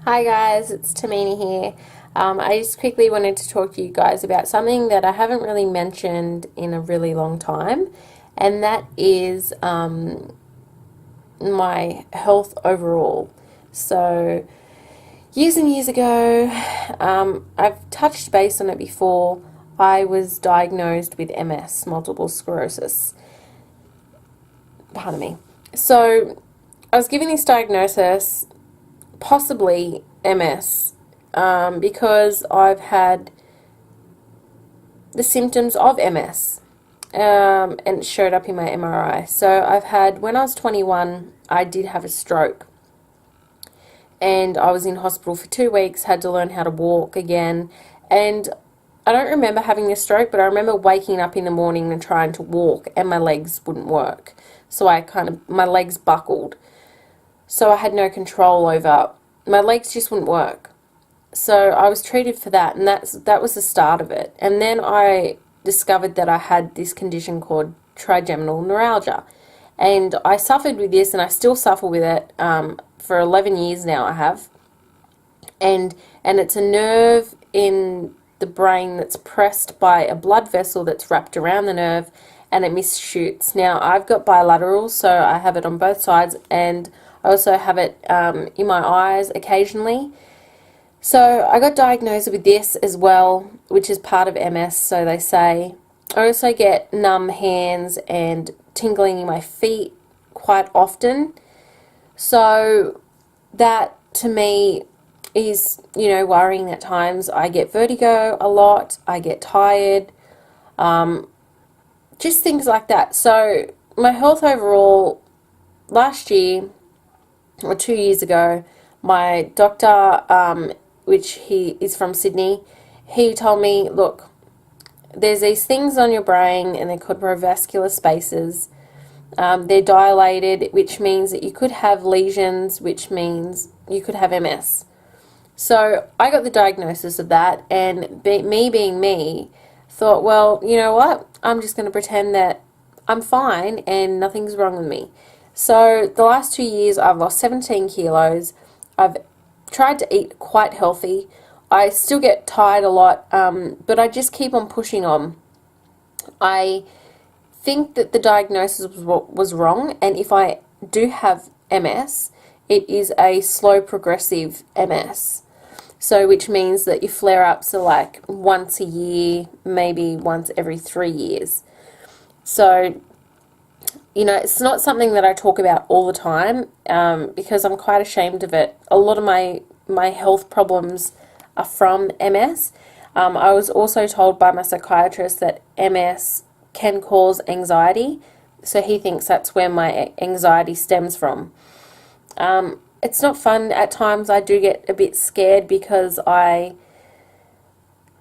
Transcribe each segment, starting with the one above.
Hi guys, it's Tamini here. I just quickly wanted to talk to you guys about something that I haven't really mentioned in a really long time, and that is my health overall. So, years and years ago, I've touched base on it before. I was diagnosed with MS, multiple sclerosis. Pardon me. So, I was given this diagnosis, possibly MS, because I've had the symptoms of MS, and it showed up in my MRI. So when I was 21, I did have a stroke, and I was in hospital for 2 weeks, had to learn how to walk again, and I don't remember having the stroke, but I remember waking up in the morning and trying to walk, and my legs wouldn't work. So my legs buckled. So I had no control over, my legs just wouldn't work. So I was treated for that, and that was the start of it. And then I discovered that I had this condition called trigeminal neuralgia, and I suffered with this, and I still suffer with it. For 11 years now, I have, and it's a nerve in the brain that's pressed by a blood vessel that's wrapped around the nerve, and it misshoots. Now I've got bilateral, so I have it on both sides, and I also have it in my eyes occasionally. So I got diagnosed with this as well, which is part of MS, so they say. I also get numb hands and tingling in my feet quite often. So that to me is, worrying at times. I get vertigo a lot, I get tired, just things like that. So my health overall, last year or 2 years ago, my doctor, which he is from Sydney, he told me, look, there's these things on your brain and they're called provascular spaces. They're dilated, which means that you could have lesions, which means you could have MS. So I got the diagnosis of that, and me being me, thought, well, you know what? I'm just going to pretend that I'm fine and nothing's wrong with me. So the last 2 years, I've lost 17 kilos. I've tried to eat quite healthy. I still get tired a lot, but I just keep on pushing on. I think that the diagnosis was wrong, and if I do have MS, it is a slow progressive MS. So which means that your flare-ups are like once a year, maybe once every 3 years. So, it's not something that I talk about all the time, because I'm quite ashamed of it. A lot of my health problems are from MS. I was also told by my psychiatrist that MS can cause anxiety, so he thinks that's where my anxiety stems from. It's not fun. At times I do get a bit scared because I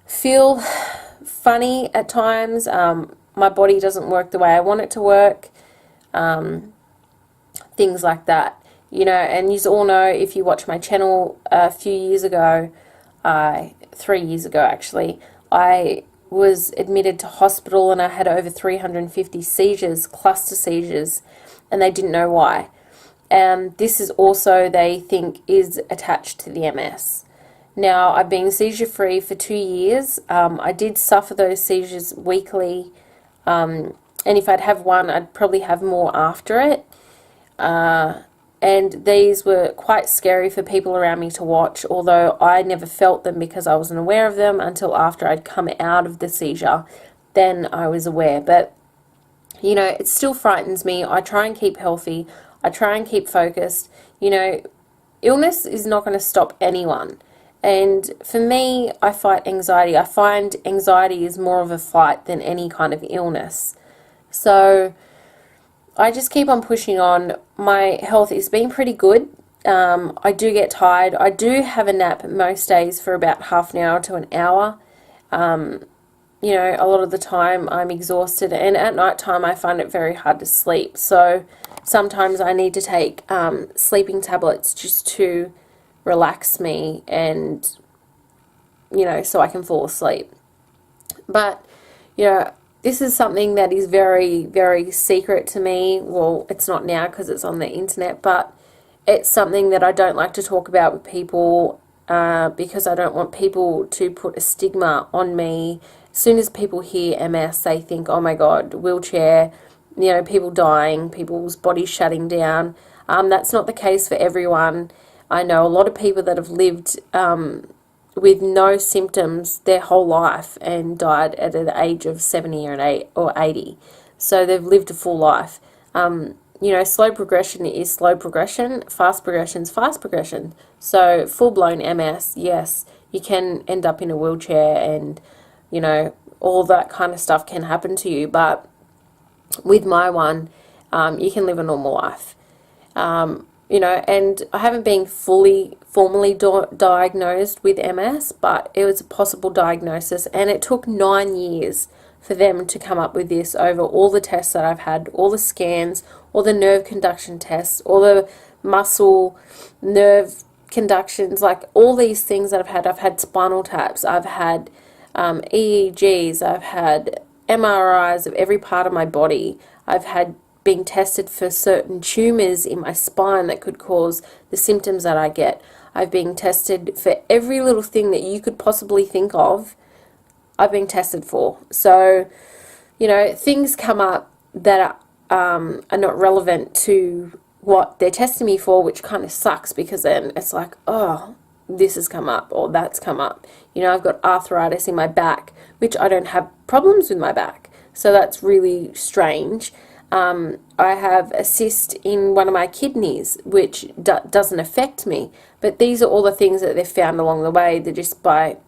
feel funny at times. My body doesn't work the way I want it to work. Things like that. And you all know, if you watch my channel a few years ago, 3 years ago actually, I was admitted to hospital and I had over 350 seizures, cluster seizures, and they didn't know why. This is also, they think, is attached to the MS. Now, I've been seizure-free for 2 years. I did suffer those seizures weekly, and if I'd have one, I'd probably have more after it. And these were quite scary for people around me to watch, although I never felt them because I wasn't aware of them until after I'd come out of the seizure. Then I was aware. But, it still frightens me. I try and keep healthy. I try and keep focused. Illness is not going to stop anyone. And for me, I fight anxiety. I find anxiety is more of a fight than any kind of illness. So I just keep on pushing on. My health has been pretty good. I do get tired. I do have a nap most days for about half an hour to an hour. A lot of the time I'm exhausted, and at night time I find it very hard to sleep. So sometimes I need to take sleeping tablets just to relax me and, so I can fall asleep. But, this is something that is very, very secret to me. Well, it's not now because it's on the internet, but it's something that I don't like to talk about with people because I don't want people to put a stigma on me. As soon as people hear MS, they think, oh my God, wheelchair, you know, people dying, people's bodies shutting down. That's not the case for everyone. I know a lot of people that have lived with no symptoms their whole life and died at the age of 70 or 80. So they've lived a full life. You know, slow progression is slow progression, fast progression is fast progression. So full-blown MS, yes, you can end up in a wheelchair and, you know, all that kind of stuff can happen to you. But with my one, you can live a normal life. You know, and I haven't been formally diagnosed with MS, but it was a possible diagnosis, and it took 9 years for them to come up with this over all the tests that I've had, all the scans, all the nerve conduction tests, all the muscle nerve conductions, like all these things that I've had. I've had spinal taps, I've had EEGs, I've had MRIs of every part of my body, I've had being tested for certain tumours in my spine that could cause the symptoms that I get. I've been tested for every little thing that you could possibly think of. I've been tested for. So, you know, things come up that are not relevant to what they're testing me for, which kind of sucks, because then it's like, oh, this has come up or that's come up. You know, I've got arthritis in my back, which I don't have problems with my back. So that's really strange. I have a cyst in one of my kidneys, which doesn't affect me. But these are all the things that they've found along the way. They're just by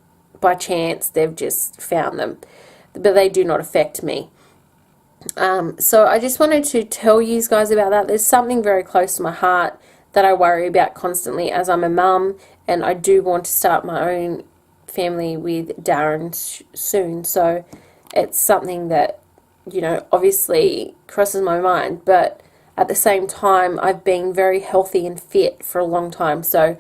chance, they've just found them. But they do not affect me. So I just wanted to tell you guys about that. There's something very close to my heart that I worry about constantly, as I'm a mum, and I do want to start my own family with Darren soon. So it's something that, you know, obviously crosses my mind, but at the same time, I've been very healthy and fit for a long time. So,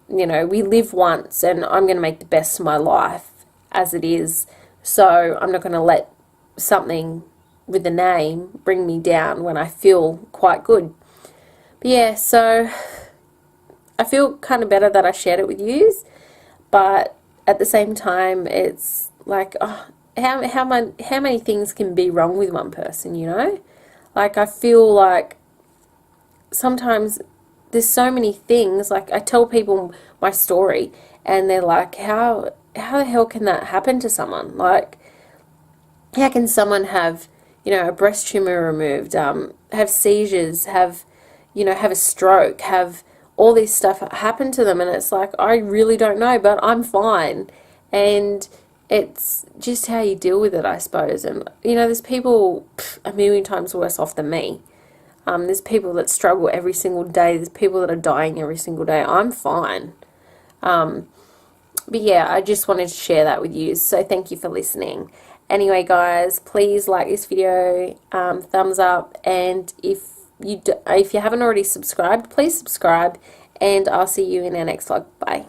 you know, we live once, and I'm going to make the best of my life as it is. So I'm not going to let something with a name bring me down when I feel quite good. But yeah, so I feel kind of better that I shared it with you, but at the same time, it's like, oh, how many things can be wrong with one person, you know? Like, I feel like sometimes there's so many things. Like, I tell people my story, and they're like, how the hell can that happen to someone? Like, how can someone have, you know, a breast tumor removed, have seizures, have a stroke, have all this stuff happen to them? And it's like, I really don't know, but I'm fine. And it's just how you deal with it, I suppose. And, you know, there's people a million times worse off than me. There's people that struggle every single day. There's people that are dying every single day. I'm fine. But yeah, I just wanted to share that with you. So thank you for listening. Anyway, guys, please like this video, thumbs up, and if you haven't already subscribed, please subscribe, and I'll see you in our next vlog. Bye.